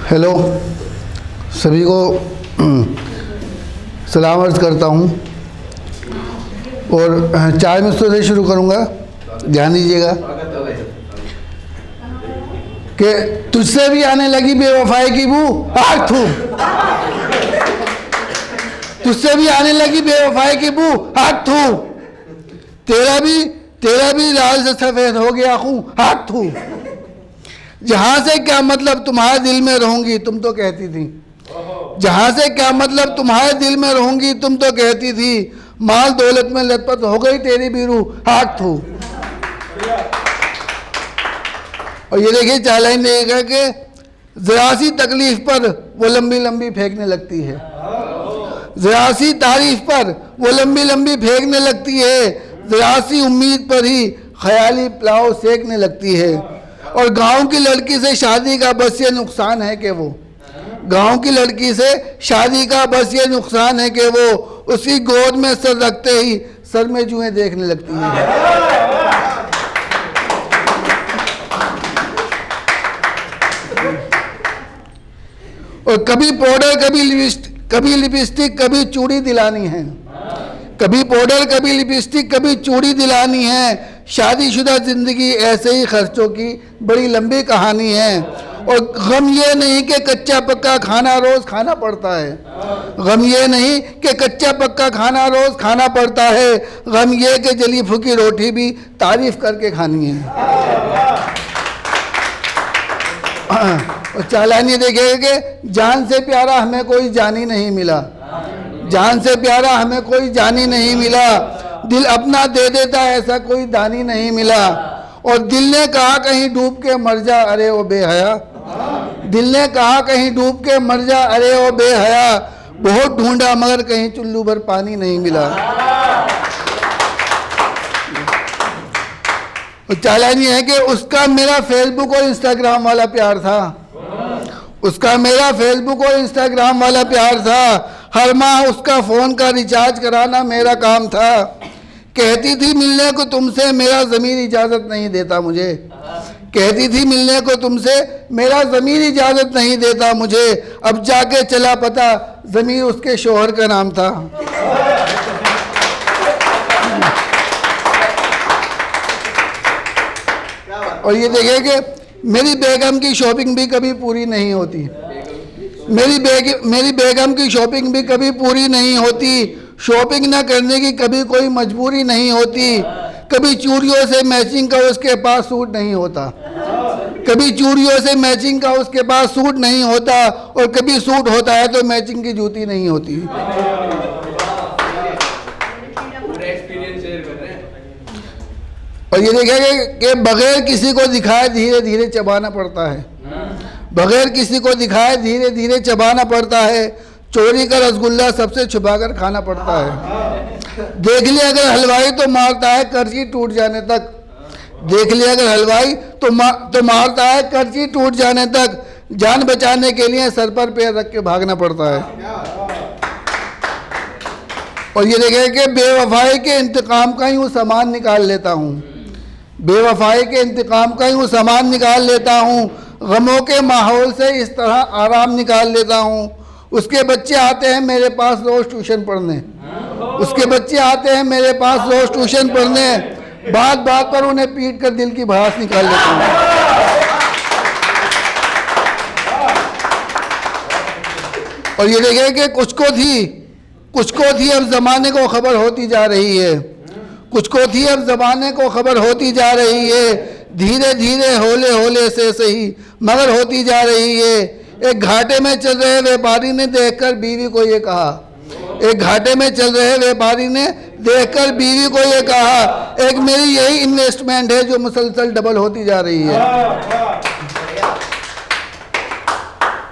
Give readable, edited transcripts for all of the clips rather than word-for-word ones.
Hello, सभी को सलाम अर्ज़ करता हूँ और 4 मिनटों से शुरू करूँगा। ध्यान दीजिएगा कि तुझसे भी आने लगी बेवफाई की बू, आग थू। तुझसे भी आने लगी बेवफाई की बू, आग थू। तेरा भी लाल से सफ़ेद हो गया खूं, आग थू। जहाँ से क्या मतलब तुम्हारे दिल में रहूंगी, तुम तो कहती थी। जहाँ से क्या मतलब तुम्हारे दिल में रहूंगी, तुम तो कहती थी। माल दौलत में लथपथ हो गई तेरी भी रूह, आग थू। और ये देखिए चालाइन देगा कि जरा सी तकलीफ पर वो लंबी लंबी फेंकने लगती है। जरा सी तारीफ पर वो लंबी लंबी फेंकने लगती है। जरा सी उम्मीद पर ही ख्याली पुलाव सेकने लगती है। और गांव की लड़की से शादी का बस ये नुकसान है कि वो, गांव की लड़की से शादी का बस ये नुकसान है कि वो उसकी गोद में सर रखते ही सर में जुएं देखने लगती है। और कभी पाउडर, कभी लिपस्टिक, कभी चूड़ी दिलानी है। कभी पाउडर, कभी लिपस्टिक, कभी चूड़ी दिलानी है। शादीशुदा जिंदगी ऐसे ही खर्चों की बड़ी लंबी कहानी है। और गम ये नहीं कि कच्चा पक्का खाना रोज खाना पड़ता है। गम ये नहीं कि कच्चा पक्का खाना रोज खाना पड़ता है। गम ये कि जली फूकी रोटी भी तारीफ करके खानी है। और चालानी देखेगा कि जान से प्यारा हमें कोई जानी नहीं मिला। जान से प्यारा हमें कोई जानी नहीं मिला। दिल अपना दे देता ऐसा कोई दानी नहीं मिला। और दिल ने कहा कहीं डूब के मर जा, अरे ओ बेहया। दिल ने कहा कहीं डूब के मर जा, अरे ओ बेहया। बहुत ढूंढा मगर कहीं चुल्लू भर पानी नहीं मिला। और चालानी है कि उसका मेरा फेसबुक और इंस्टाग्राम वाला प्यार था। उसका मेरा फेसबुक और इंस्टाग्राम वाला प्यार था। हर माह उसका फ़ोन का रिचार्ज कराना मेरा काम था। कहती थी मिलने को तुमसे मेरा ज़मीर इजाज़त नहीं देता मुझे। कहती थी मिलने को तुमसे मेरा ज़मीर इजाज़त नहीं देता मुझे। अब जाके चला पता ज़मीर उसके शोहर का नाम था। और ये देखिए कि मेरी बेगम की शॉपिंग भी कभी पूरी नहीं होती। मेरी बेगम की शॉपिंग भी कभी पूरी नहीं होती। शॉपिंग न करने की कभी कोई मजबूरी नहीं होती। कभी चूड़ियों से मैचिंग का उसके पास सूट नहीं होता। कभी चूड़ियों से मैचिंग का उसके पास सूट नहीं होता। और कभी सूट होता है तो मैचिंग की जूती नहीं होती। और ये देखिए कि बगैर किसी को दिखाए धीरे धीरे चबाना पड़ता है। बगैर किसी को दिखाए धीरे धीरे चबाना पड़ता है। चोरी का रसगुल्ला सबसे छुपाकर खाना पड़ता है। देख लिया अगर हलवाई तो मारता है करछी टूट जाने तक। देख लिया अगर हलवाई तो मारता है करछी टूट जाने तक। जान बचाने के लिए सर पर पैर रख के भागना पड़ता है। और ये देखें कि बेवफाई के इंतकाम का ही वो सामान निकाल लेता हूँ। बेवफाई के इंतकाम का ही वो सामान निकाल लेता हूँ। गमों के माहौल से इस तरह आराम निकाल लेता हूँ। उसके बच्चे आते हैं मेरे पास रोज़ ट्यूशन पढ़ने। उसके बच्चे आते हैं मेरे पास रोज़ ट्यूशन पढ़ने। बात बात पर उन्हें पीट कर दिल की भड़ास निकाल लेता हूँ। और ये देखें कि कुछ को थी अब ज़माने को खबर होती जा रही है। कुछ को थी अब ज़माने को खबर होती जा रही है। धीरे धीरे होले होले से सही मगर होती जा रही है। एक घाटे में चल रहे व्यापारी ने देखकर बीवी को ये कहा। एक घाटे में चल रहे व्यापारी ने देखकर बीवी को ये कहा, एक मेरी यही इन्वेस्टमेंट है जो मुसलसल डबल होती जा रही है।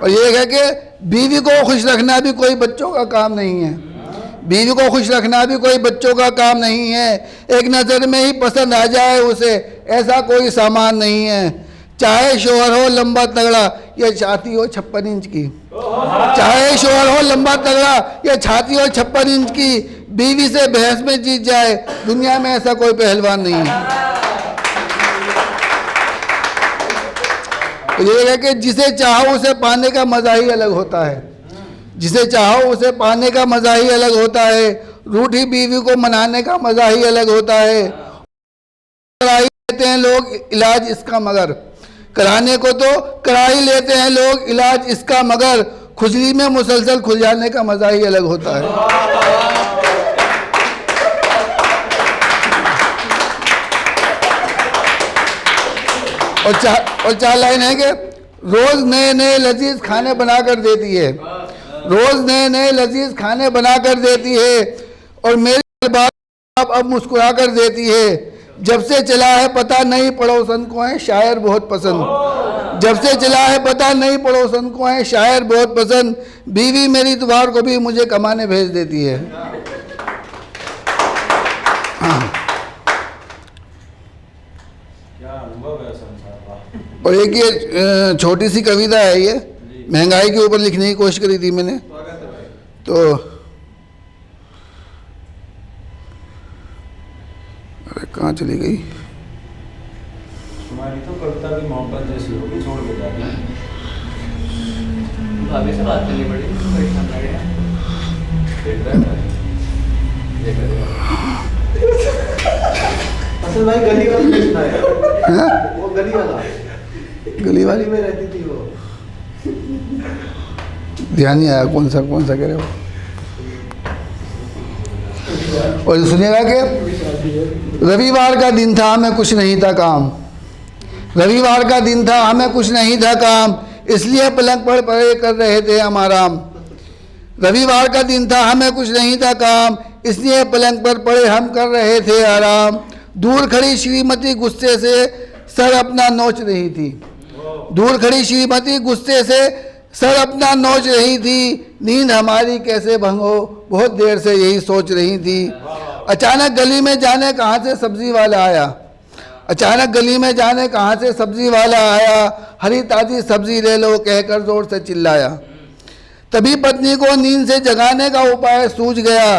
और ये है कि बीवी को खुश रखना भी कोई बच्चों का काम नहीं है। बीवी को खुश रखना भी कोई बच्चों का काम नहीं है। एक नज़र में ही पसंद आ जाए उसे ऐसा कोई सामान नहीं है। चाहे शोहर हो लंबा तगड़ा या छाती हो 56 इंच की। चाहे शोहर हो लंबा तगड़ा या छाती हो 56 इंच की। बीवी से बहस में जीत जाए दुनिया में ऐसा कोई पहलवान नहीं है। तो ये है कि जिसे चाहो उसे पाने का मज़ा ही अलग होता है, जिसे चाहो उसे पाने का मज़ा ही अलग होता है। रूठी बीवी को मनाने का मज़ा ही अलग होता है। कराई लेते हैं लोग इलाज इसका मगर, कराने को तो करा ही लेते हैं लोग इलाज इसका मगर, खुजली में मुसलसल खुल जाने का मज़ा ही अलग होता है। और चार लाइन है कि रोज नए नए लजीज खाने बनाकर देती है, रोज नए नए लजीज खाने बनाकर देती है, और मेरी बात अब मुस्कुरा कर देती है। जब से चला है पता नहीं पड़ोसन को है शायर बहुत पसंद, जब से चला है पता नहीं पड़ोसन को है शायर बहुत पसंद, बीवी मेरी इतवार को भी मुझे कमाने भेज देती है। और एक ये छोटी सी कविता है, ये महंगाई के ऊपर लिखने की कोशिश करी थी मैंने, तो अरे कहाँ चली गई? तुम्हारी तो कविता की मोहब्बत जैसी होगी, छोड़ के जाना। भाभी से बात करनी पड़ेगी, देख रहा है असल भाई गली वाला पूछना है, वो गली वाला, गली वाली में रहती थी वो, ध्यान नहीं आया कौन सा कह रहे हो। और सुनिएगा कि रविवार का दिन था हमें कुछ नहीं था काम, रविवार का दिन था हमें कुछ नहीं था काम, इसलिए पलंग पर पड़े कर रहे थे हम आराम। रविवार का दिन था हमें कुछ नहीं था काम, इसलिए पलंग पर पड़े हम कर रहे थे आराम। दूर खड़ी श्रीमती गुस्से से सर अपना नोच रही थी, दूर खड़ी श्रीमती गुस्से से सर अपना नोच रही थी, नींद हमारी कैसे भंग हो बहुत देर से यही सोच रही थी। अचानक गली में जाने कहाँ से सब्जी वाला आया, अचानक गली में जाने कहाँ से सब्जी वाला आया, हरी ताज़ी सब्जी ले लो कहकर जोर से चिल्लाया। तभी पत्नी को नींद से जगाने का उपाय सूझ गया,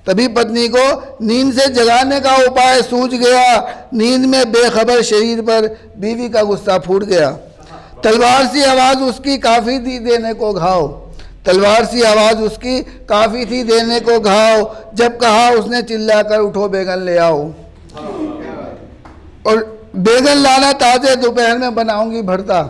तभी पत्नी को नींद से जगाने का उपाय सूझ गया, नींद में बेखबर शरीर पर बीवी का गुस्सा फूट गया। तलवार सी आवाज़ उसकी काफ़ी थी देने को घाव, तलवार सी आवाज़ उसकी काफ़ी थी देने को घाव, जब कहा उसने चिल्लाकर उठो बैगन ले आओ। और बैगन लाना ताज़े दोपहर में बनाऊंगी भरता,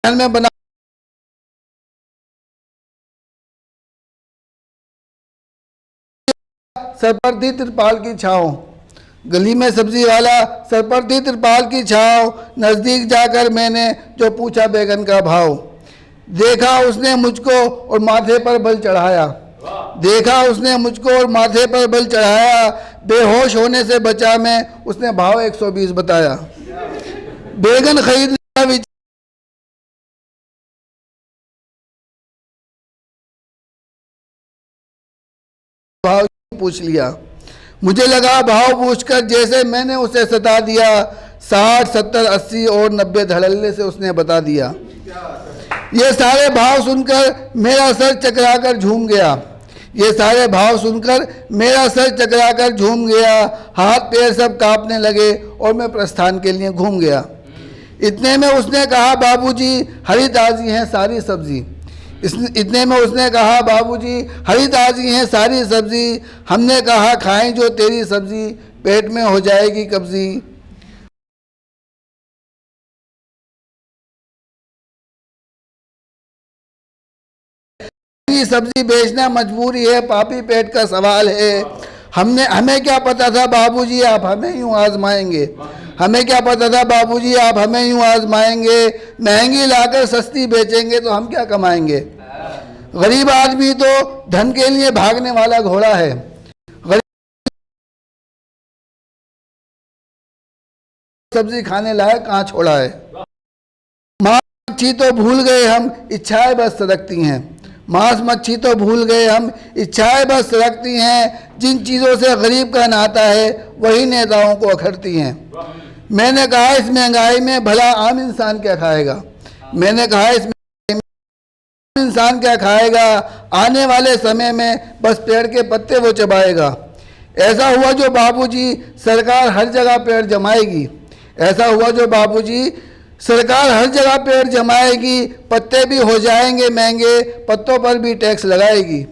दोपहर में बना सर पर थी तिरपाल की छाँव, गली में सब्जी वाला सर पर थी तिरपाल की छाँव, नज़दीक जाकर मैंने जो पूछा बैगन का भाव, देखा उसने मुझको और माथे पर बल चढ़ाया, देखा उसने मुझको और माथे पर बल चढ़ाया, बेहोश होने से बचा मैं उसने भाव 120 बताया। बैगन खरीद भाव पूछ लिया, मुझे लगा भाव पूछकर जैसे मैंने उसे सता दिया, 60 70 80 और 90 धड़ल्ले से उसने बता दिया। ये सारे भाव सुनकर मेरा सर चकराकर झूम गया, ये सारे भाव सुनकर मेरा सर चकराकर झूम गया, हाथ पैर सब कांपने लगे और मैं प्रस्थान के लिए घूम गया। इतने में उसने कहा बाबूजी हरी ताज़ी है सारी सब्जी, इतने में उसने कहा बाबूजी हरी ताज़ी है सारी सब्जी, हमने कहा खाएं जो तेरी सब्जी पेट में हो जाएगी कब्जी। सब्जी बेचना मजबूरी है पापी पेट का सवाल है, हमें क्या पता था बाबूजी आप हमें यूँ आजमाएंगे, हमें क्या पता था बाबूजी आप हमें यूँ आजमाएंगे, महंगी लाकर सस्ती बेचेंगे तो हम क्या कमाएंगे। गरीब आदमी तो धन के लिए भागने वाला घोड़ा है, सब्जी खाने लायक कहाँ छोड़ा है। मांस मच्छी तो भूल गए हम इच्छाएं बस सदकती हैं, मांस मच्छी तो भूल गए हम इच्छाएं बस रखती हैं, जिन चीज़ों से गरीब का नाता है वही नेताओं को अखरती हैं। मैंने कहा इस महंगाई में भला आम इंसान क्या खाएगा, मैंने कहा इस इंसान क्या खाएगा, आने वाले समय में बस पेड़ के पत्ते वो चबाएगा। ऐसा हुआ जो बाबूजी सरकार हर जगह पेड़ जमाएगी, ऐसा हुआ जो बाबूजी सरकार हर जगह पेड़ जमाएगी, पत्ते भी हो जाएंगे महंगे, पत्तों पर भी टैक्स लगाएगी।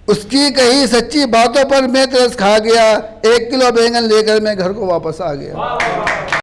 उसकी कही सच्ची बातों पर मैं तरस खा गया, 1 किलो बैंगन लेकर मैं घर को वापस आ गया।